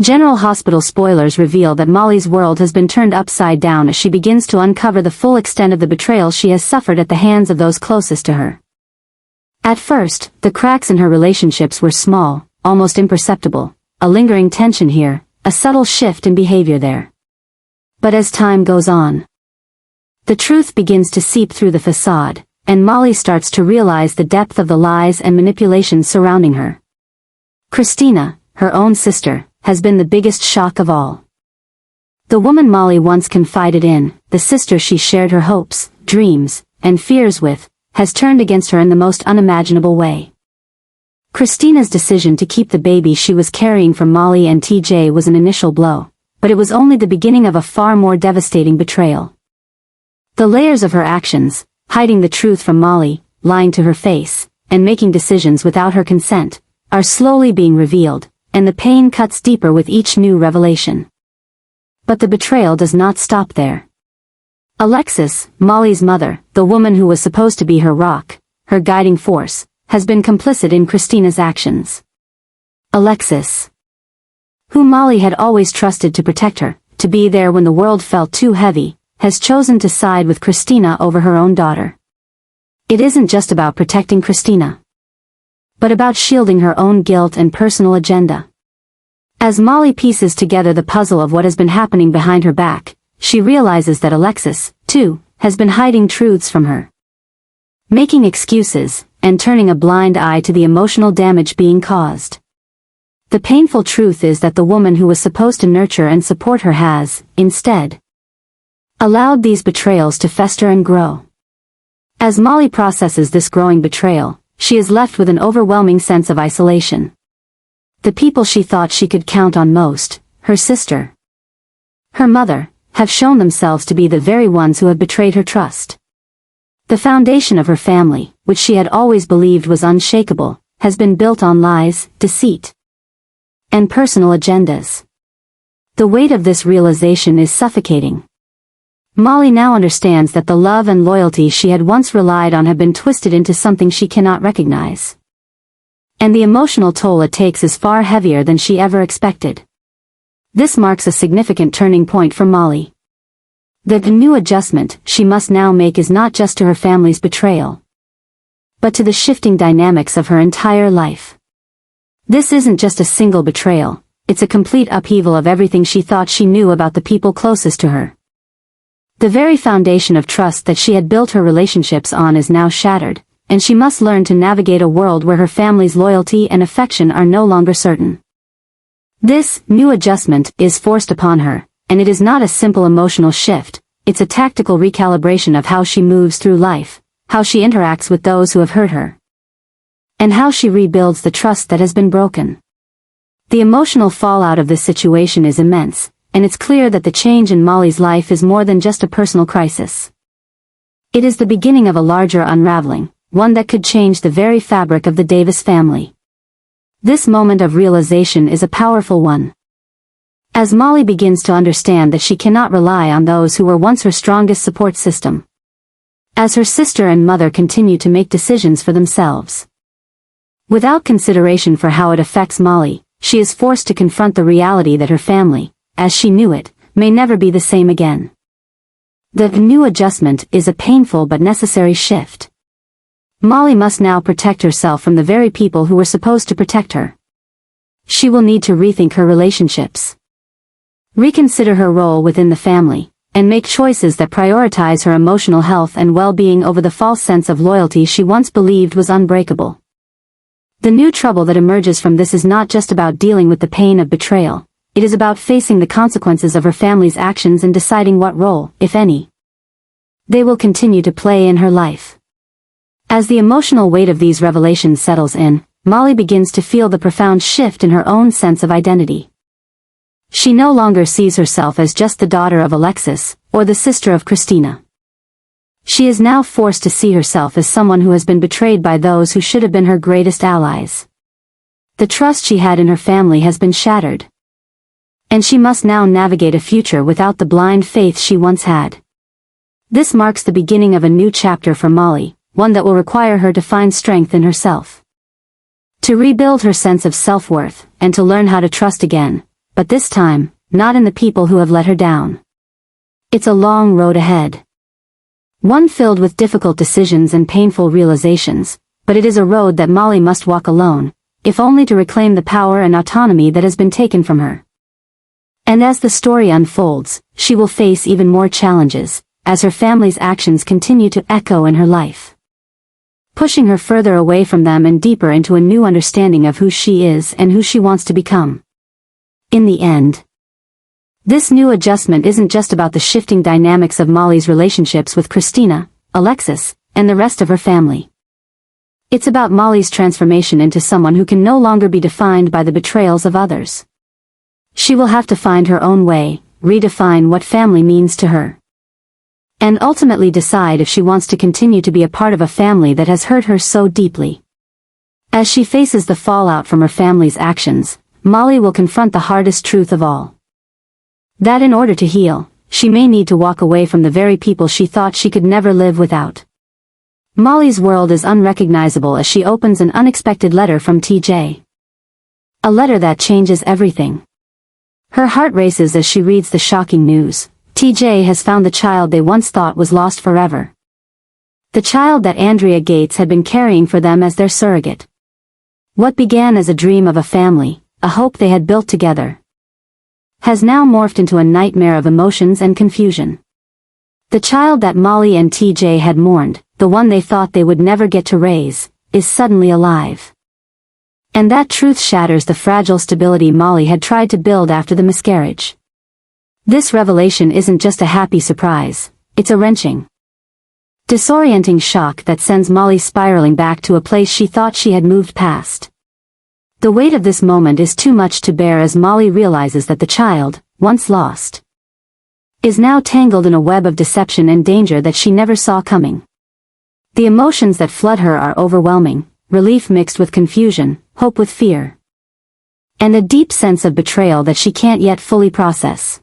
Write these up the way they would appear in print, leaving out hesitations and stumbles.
General Hospital spoilers reveal that Molly's world has been turned upside down as she begins to uncover the full extent of the betrayal she has suffered at the hands of those closest to her. At first, the cracks in her relationships were small, almost imperceptible, a lingering tension here, a subtle shift in behavior there. But as time goes on, the truth begins to seep through the facade, and Molly starts to realize the depth of the lies and manipulations surrounding her. Christina, her own sister, has been the biggest shock of all. The woman Molly once confided in, the sister she shared her hopes, dreams, and fears with, has turned against her in the most unimaginable way. Christina's decision to keep the baby she was carrying from Molly and TJ was an initial blow, but it was only the beginning of a far more devastating betrayal. The layers of her actions, hiding the truth from Molly, lying to her face, and making decisions without her consent, are slowly being revealed, and the pain cuts deeper with each new revelation. But the betrayal does not stop there. Alexis, Molly's mother, the woman who was supposed to be her rock, her guiding force, has been complicit in Christina's actions. Alexis, whom Molly had always trusted to protect her, to be there when the world felt too heavy, has chosen to side with Christina over her own daughter. It isn't just about protecting Christina, but about shielding her own guilt and personal agenda. As Molly pieces together the puzzle of what has been happening behind her back, she realizes that Alexis, too, has been hiding truths from her, making excuses, and turning a blind eye to the emotional damage being caused. The painful truth is that the woman who was supposed to nurture and support her has, instead, allowed these betrayals to fester and grow. As Molly processes this growing betrayal, she is left with an overwhelming sense of isolation. The people she thought she could count on most, her sister, her mother, have shown themselves to be the very ones who have betrayed her trust. The foundation of her family, which she had always believed was unshakable, has been built on lies, deceit, and personal agendas. The weight of this realization is suffocating. Molly now understands that the love and loyalty she had once relied on have been twisted into something she cannot recognize. And the emotional toll it takes is far heavier than she ever expected. This marks a significant turning point for Molly. The new adjustment she must now make is not just to her family's betrayal, but to the shifting dynamics of her entire life. This isn't just a single betrayal, it's a complete upheaval of everything she thought she knew about the people closest to her. The very foundation of trust that she had built her relationships on is now shattered, and she must learn to navigate a world where her family's loyalty and affection are no longer certain. This new adjustment is forced upon her, and it is not a simple emotional shift, it's a tactical recalibration of how she moves through life, how she interacts with those who have hurt her, and how she rebuilds the trust that has been broken. The emotional fallout of this situation is immense, and it's clear that the change in Molly's life is more than just a personal crisis. It is the beginning of a larger unraveling, one that could change the very fabric of the Davis family. This moment of realization is a powerful one. As Molly begins to understand that she cannot rely on those who were once her strongest support system, as her sister and mother continue to make decisions for themselves, without consideration for how it affects Molly, she is forced to confront the reality that her family, as she knew it, may never be the same again. The new adjustment is a painful but necessary shift. Molly must now protect herself from the very people who were supposed to protect her. She will need to rethink her relationships, reconsider her role within the family, and make choices that prioritize her emotional health and well-being over the false sense of loyalty she once believed was unbreakable. The new trouble that emerges from this is not just about dealing with the pain of betrayal. It is about facing the consequences of her family's actions and deciding what role, if any, they will continue to play in her life. As the emotional weight of these revelations settles in, Molly begins to feel the profound shift in her own sense of identity. She no longer sees herself as just the daughter of Alexis, or the sister of Christina. She is now forced to see herself as someone who has been betrayed by those who should have been her greatest allies. The trust she had in her family has been shattered, and she must now navigate a future without the blind faith she once had. This marks the beginning of a new chapter for Molly, one that will require her to find strength in herself, to rebuild her sense of self-worth, and to learn how to trust again, but this time, not in the people who have let her down. It's a long road ahead. One filled with difficult decisions and painful realizations, but it is a road that Molly must walk alone, if only to reclaim the power and autonomy that has been taken from her. And as the story unfolds, she will face even more challenges, as her family's actions continue to echo in her life, pushing her further away from them and deeper into a new understanding of who she is and who she wants to become. In the end, this new adjustment isn't just about the shifting dynamics of Molly's relationships with Christina, Alexis, and the rest of her family. It's about Molly's transformation into someone who can no longer be defined by the betrayals of others. She will have to find her own way, redefine what family means to her, and ultimately decide if she wants to continue to be a part of a family that has hurt her so deeply. As she faces the fallout from her family's actions, Molly will confront the hardest truth of all. That in order to heal, she may need to walk away from the very people she thought she could never live without. Molly's world is unrecognizable as she opens an unexpected letter from TJ. A letter that changes everything. Her heart races as she reads the shocking news. TJ has found the child they once thought was lost forever. The child that Andrea Gates had been carrying for them as their surrogate. What began as a dream of a family, a hope they had built together, has now morphed into a nightmare of emotions and confusion. The child that Molly and TJ had mourned, the one they thought they would never get to raise, is suddenly alive. And that truth shatters the fragile stability Molly had tried to build after the miscarriage. This revelation isn't just a happy surprise, it's a wrenching, disorienting shock that sends Molly spiraling back to a place she thought she had moved past. The weight of this moment is too much to bear as Molly realizes that the child, once lost, is now tangled in a web of deception and danger that she never saw coming. The emotions that flood her are overwhelming, relief mixed with confusion, hope with fear, and a deep sense of betrayal that she can't yet fully process.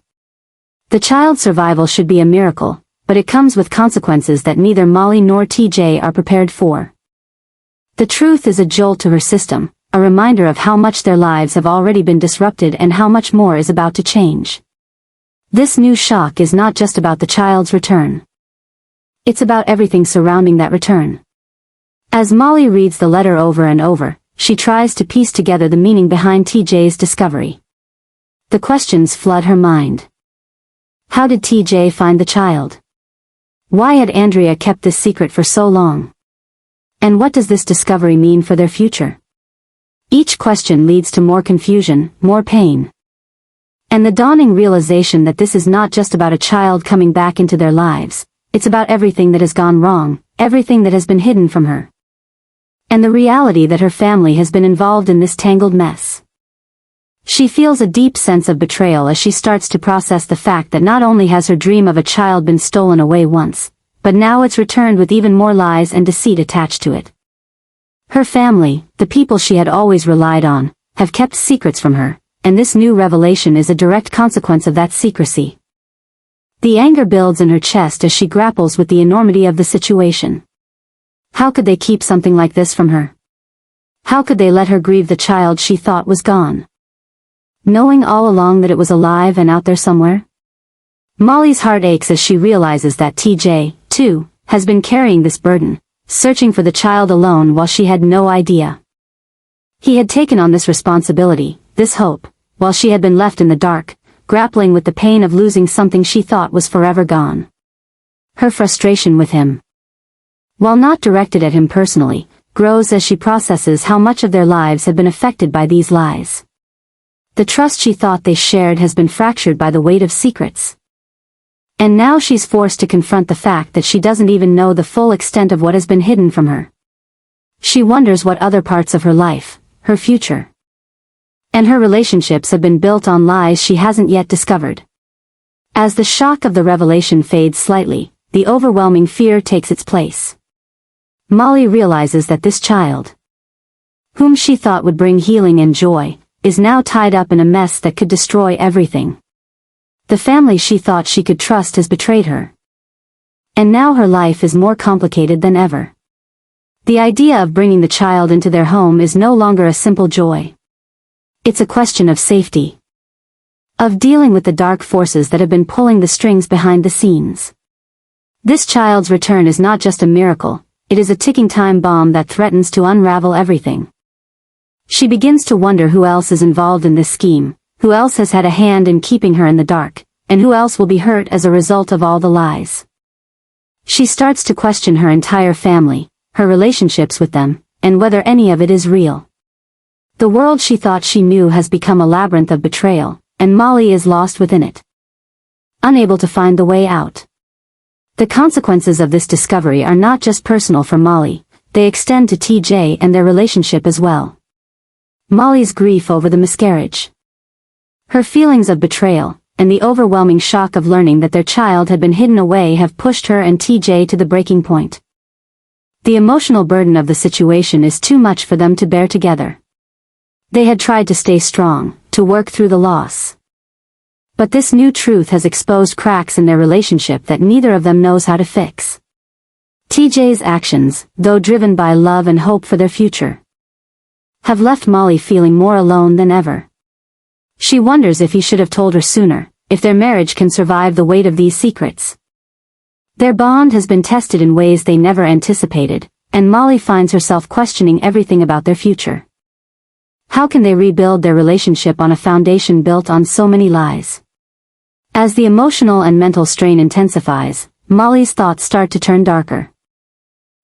The child's survival should be a miracle, but it comes with consequences that neither Molly nor TJ are prepared for. The truth is a jolt to her system, a reminder of how much their lives have already been disrupted and how much more is about to change. This new shock is not just about the child's return. It's about everything surrounding that return. As Molly reads the letter over and over, she tries to piece together the meaning behind TJ's discovery. The questions flood her mind. How did TJ find the child? Why had Andrea kept this secret for so long? And what does this discovery mean for their future? Each question leads to more confusion, more pain, and the dawning realization that this is not just about a child coming back into their lives, it's about everything that has gone wrong, everything that has been hidden from her, and the reality that her family has been involved in this tangled mess. She feels a deep sense of betrayal as she starts to process the fact that not only has her dream of a child been stolen away once, but now it's returned with even more lies and deceit attached to it. Her family, the people she had always relied on, have kept secrets from her, and this new revelation is a direct consequence of that secrecy. The anger builds in her chest as she grapples with the enormity of the situation. How could they keep something like this from her? How could they let her grieve the child she thought was gone, knowing all along that it was alive and out there somewhere? Molly's heart aches as she realizes that TJ, too, has been carrying this burden, searching for the child alone while she had no idea. He had taken on this responsibility, this hope, while she had been left in the dark, grappling with the pain of losing something she thought was forever gone. Her frustration with him, while not directed at him personally, grows as she processes how much of their lives have been affected by these lies. The trust she thought they shared has been fractured by the weight of secrets. And now she's forced to confront the fact that she doesn't even know the full extent of what has been hidden from her. She wonders what other parts of her life, her future, and her relationships have been built on lies she hasn't yet discovered. As the shock of the revelation fades slightly, the overwhelming fear takes its place. Molly realizes that this child, whom she thought would bring healing and joy, is now tied up in a mess that could destroy everything. The family she thought she could trust has betrayed her. And now her life is more complicated than ever. The idea of bringing the child into their home is no longer a simple joy. It's a question of safety, of dealing with the dark forces that have been pulling the strings behind the scenes. This child's return is not just a miracle, it is a ticking time bomb that threatens to unravel everything. She begins to wonder who else is involved in this scheme, who else has had a hand in keeping her in the dark, and who else will be hurt as a result of all the lies. She starts to question her entire family, her relationships with them, and whether any of it is real. The world she thought she knew has become a labyrinth of betrayal, and Molly is lost within it, unable to find the way out. The consequences of this discovery are not just personal for Molly, they extend to TJ and their relationship as well. Molly's grief over the miscarriage, her feelings of betrayal, and the overwhelming shock of learning that their child had been hidden away have pushed her and TJ to the breaking point. The emotional burden of the situation is too much for them to bear together. They had tried to stay strong, to work through the loss. But this new truth has exposed cracks in their relationship that neither of them knows how to fix. TJ's actions, though driven by love and hope for their future, have left Molly feeling more alone than ever. She wonders if he should have told her sooner, if their marriage can survive the weight of these secrets. Their bond has been tested in ways they never anticipated, and Molly finds herself questioning everything about their future. How can they rebuild their relationship on a foundation built on so many lies? As the emotional and mental strain intensifies, Molly's thoughts start to turn darker.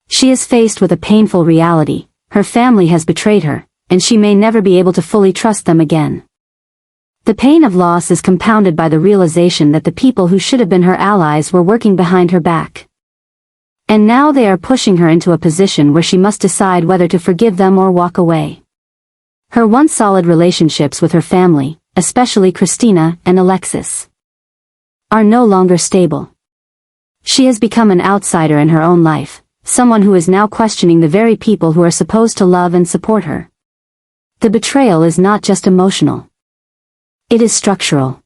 She is faced with a painful reality: her family has betrayed her, and she may never be able to fully trust them again. The pain of loss is compounded by the realization that the people who should have been her allies were working behind her back. And now they are pushing her into a position where she must decide whether to forgive them or walk away. Her once solid relationships with her family, especially Christina and Alexis, are no longer stable. She has become an outsider in her own life, someone who is now questioning the very people who are supposed to love and support her. The betrayal is not just emotional. It is structural.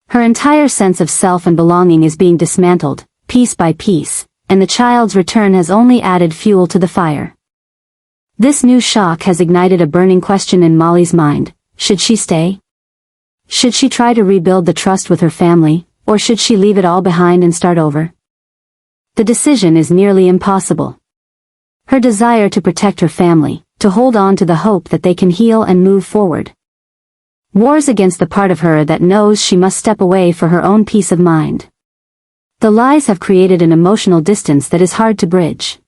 Her entire sense of self and belonging is being dismantled, piece by piece, and the child's return has only added fuel to the fire. This new shock has ignited a burning question in Molly's mind: should she stay? Should she try to rebuild the trust with her family, or should she leave it all behind and start over? The decision is nearly impossible. Her desire to protect her family, to hold on to the hope that they can heal and move forward, wars against the part of her that knows she must step away for her own peace of mind. The lies have created an emotional distance that is hard to bridge.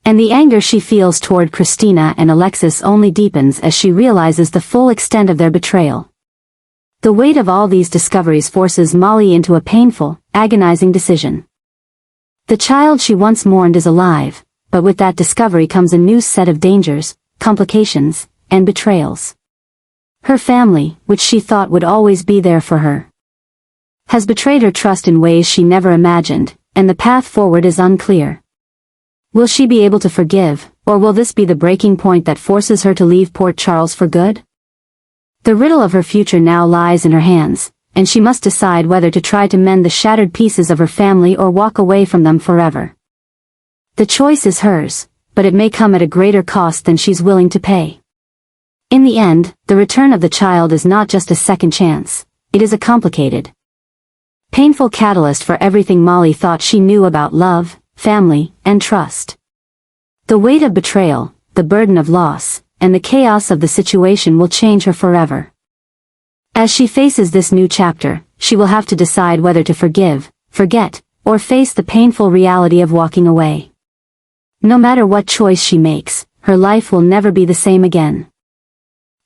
And the anger she feels toward Christina and Alexis only deepens as she realizes the full extent of their betrayal. The weight of all these discoveries forces Molly into a painful, agonizing decision. The child she once mourned is alive, but with that discovery comes a new set of dangers, complications, and betrayals. Her family, which she thought would always be there for her, has betrayed her trust in ways she never imagined, and the path forward is unclear. Will she be able to forgive, or will this be the breaking point that forces her to leave Port Charles for good? The riddle of her future now lies in her hands, and she must decide whether to try to mend the shattered pieces of her family or walk away from them forever. The choice is hers, but it may come at a greater cost than she's willing to pay. In the end, the return of the child is not just a second chance, it is a complicated, painful catalyst for everything Molly thought she knew about love, family, and trust. The weight of betrayal, the burden of loss, and the chaos of the situation will change her forever. As she faces this new chapter, she will have to decide whether to forgive, forget, or face the painful reality of walking away. No matter what choice she makes, her life will never be the same again.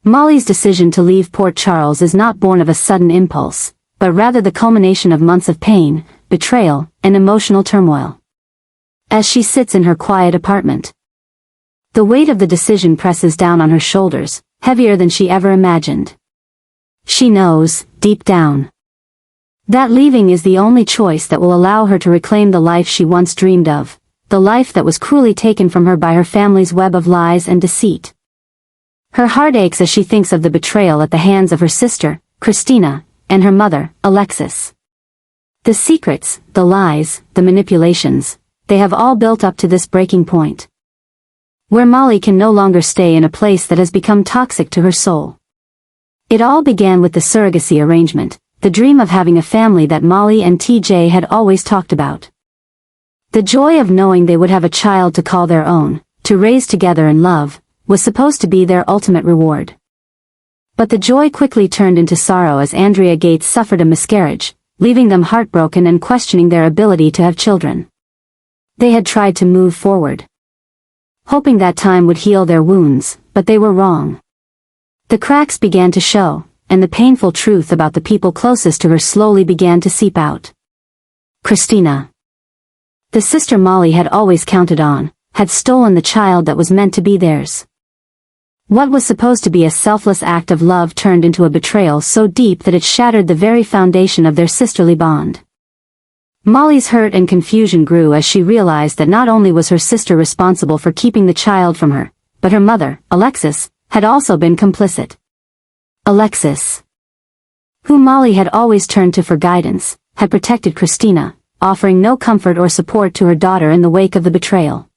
Molly's decision to leave Port Charles is not born of a sudden impulse, but rather the culmination of months of pain, betrayal, and emotional turmoil. As she sits in her quiet apartment, the weight of the decision presses down on her shoulders, heavier than she ever imagined. She knows, deep down, that leaving is the only choice that will allow her to reclaim the life she once dreamed of, the life that was cruelly taken from her by her family's web of lies and deceit. Her heart aches as she thinks of the betrayal at the hands of her sister, Christina, and her mother, Alexis. The secrets, the lies, the manipulations, they have all built up to this breaking point, where Molly can no longer stay in a place that has become toxic to her soul. It all began with the surrogacy arrangement, the dream of having a family that Molly and TJ had always talked about. The joy of knowing they would have a child to call their own, to raise together in love, was supposed to be their ultimate reward. But the joy quickly turned into sorrow as Andrea Gates suffered a miscarriage, leaving them heartbroken and questioning their ability to have children. They had tried to move forward, hoping that time would heal their wounds, but they were wrong. The cracks began to show, and the painful truth about the people closest to her slowly began to seep out. Christina, the sister Molly had always counted on, had stolen the child that was meant to be theirs. What was supposed to be a selfless act of love turned into a betrayal so deep that it shattered the very foundation of their sisterly bond. Molly's hurt and confusion grew as she realized that not only was her sister responsible for keeping the child from her, but her mother, Alexis, had also been complicit. Alexis, whom Molly had always turned to for guidance, had protected Christina, offering no comfort or support to her daughter in the wake of the betrayal.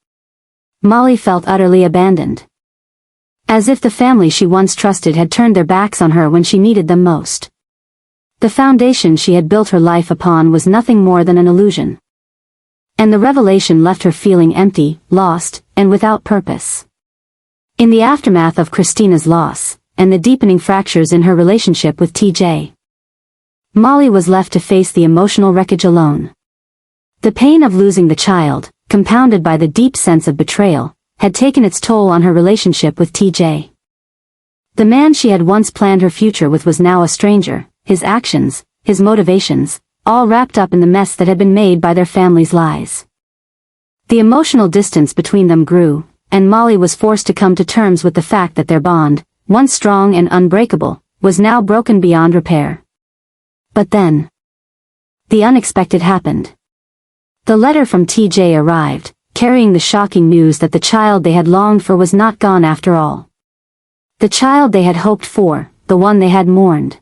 Molly felt utterly abandoned. As if the family she once trusted had turned their backs on her when she needed them most. The foundation she had built her life upon was nothing more than an illusion. And the revelation left her feeling empty, lost, and without purpose. In the aftermath of Christina's loss, and the deepening fractures in her relationship with TJ, Molly was left to face the emotional wreckage alone. The pain of losing the child, compounded by the deep sense of betrayal, had taken its toll on her relationship with TJ. The man she had once planned her future with was now a stranger, his actions, his motivations, all wrapped up in the mess that had been made by their family's lies. The emotional distance between them grew, and Molly was forced to come to terms with the fact that their bond, once strong and unbreakable, was now broken beyond repair. But then, the unexpected happened. The letter from TJ arrived, carrying the shocking news that the child they had longed for was not gone after all. The child they had hoped for, the one they had mourned,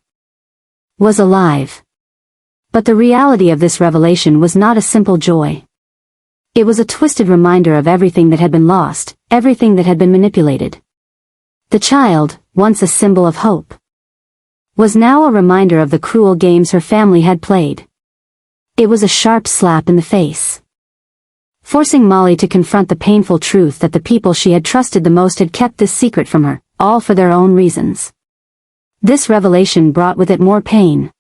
was alive. But the reality of this revelation was not a simple joy. It was a twisted reminder of everything that had been lost, everything that had been manipulated. The child, once a symbol of hope, was now a reminder of the cruel games her family had played. It was a sharp slap in the face, forcing Molly to confront the painful truth that the people she had trusted the most had kept this secret from her, all for their own reasons. This revelation brought with it more pain,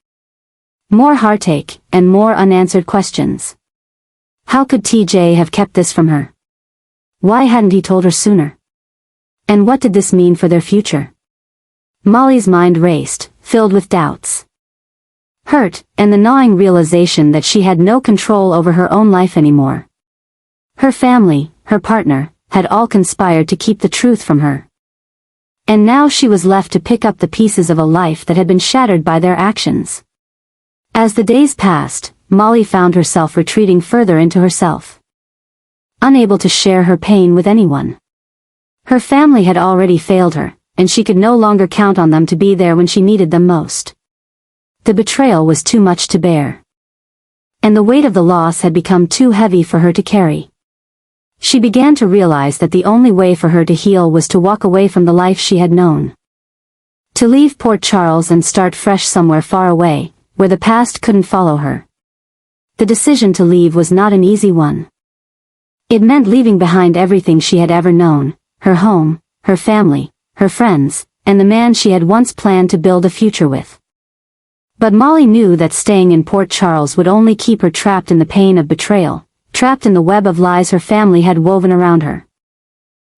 more heartache, and more unanswered questions. How could TJ have kept this from her? Why hadn't he told her sooner? And what did this mean for their future? Molly's mind raced, filled with doubts, hurt, and the gnawing realization that she had no control over her own life anymore. Her family, her partner, had all conspired to keep the truth from her. And now she was left to pick up the pieces of a life that had been shattered by their actions. As the days passed, Molly found herself retreating further into herself, unable to share her pain with anyone. Her family had already failed her, and she could no longer count on them to be there when she needed them most. The betrayal was too much to bear, and the weight of the loss had become too heavy for her to carry. She began to realize that the only way for her to heal was to walk away from the life she had known. To leave Port Charles and start fresh somewhere far away, where the past couldn't follow her. The decision to leave was not an easy one. It meant leaving behind everything she had ever known, her home, her family, her friends, and the man she had once planned to build a future with. But Molly knew that staying in Port Charles would only keep her trapped in the pain of betrayal, trapped in the web of lies her family had woven around her.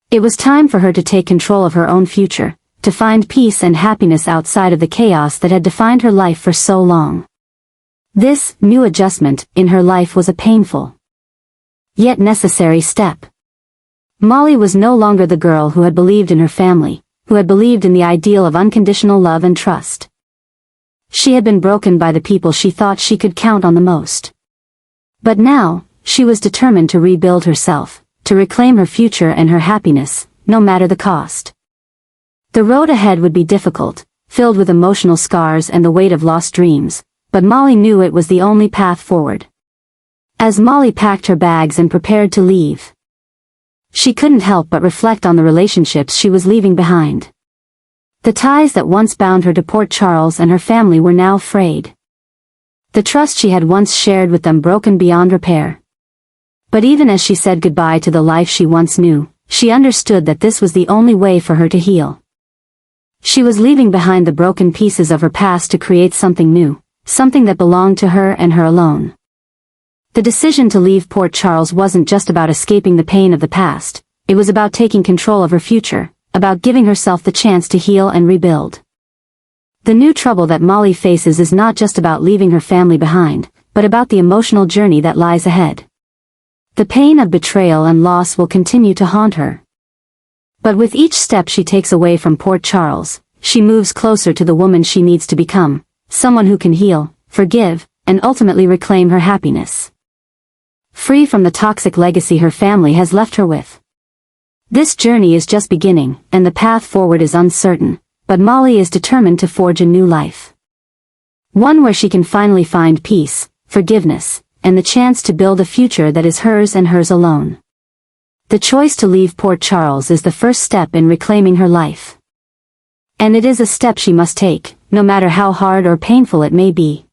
It was time for her to take control of her own future, to find peace and happiness outside of the chaos that had defined her life for so long. This new adjustment in her life was a painful, yet necessary step. Molly was no longer the girl who had believed in her family, who had believed in the ideal of unconditional love and trust. She had been broken by the people she thought she could count on the most. But now, she was determined to rebuild herself, to reclaim her future and her happiness, no matter the cost. The road ahead would be difficult, filled with emotional scars and the weight of lost dreams, but Molly knew it was the only path forward. As Molly packed her bags and prepared to leave, she couldn't help but reflect on the relationships she was leaving behind. The ties that once bound her to Port Charles and her family were now frayed. The trust she had once shared with them broken beyond repair. But even as she said goodbye to the life she once knew, she understood that this was the only way for her to heal. She was leaving behind the broken pieces of her past to create something new, something that belonged to her and her alone. The decision to leave Port Charles wasn't just about escaping the pain of the past, it was about taking control of her future, about giving herself the chance to heal and rebuild. The new trouble that Molly faces is not just about leaving her family behind, but about the emotional journey that lies ahead. The pain of betrayal and loss will continue to haunt her. But with each step she takes away from Port Charles, she moves closer to the woman she needs to become, someone who can heal, forgive, and ultimately reclaim her happiness. Free from the toxic legacy her family has left her with. This journey is just beginning, and the path forward is uncertain, but Molly is determined to forge a new life. One where she can finally find peace, forgiveness, and the chance to build a future that is hers and hers alone. The choice to leave Port Charles is the first step in reclaiming her life. And it is a step she must take, no matter how hard or painful it may be.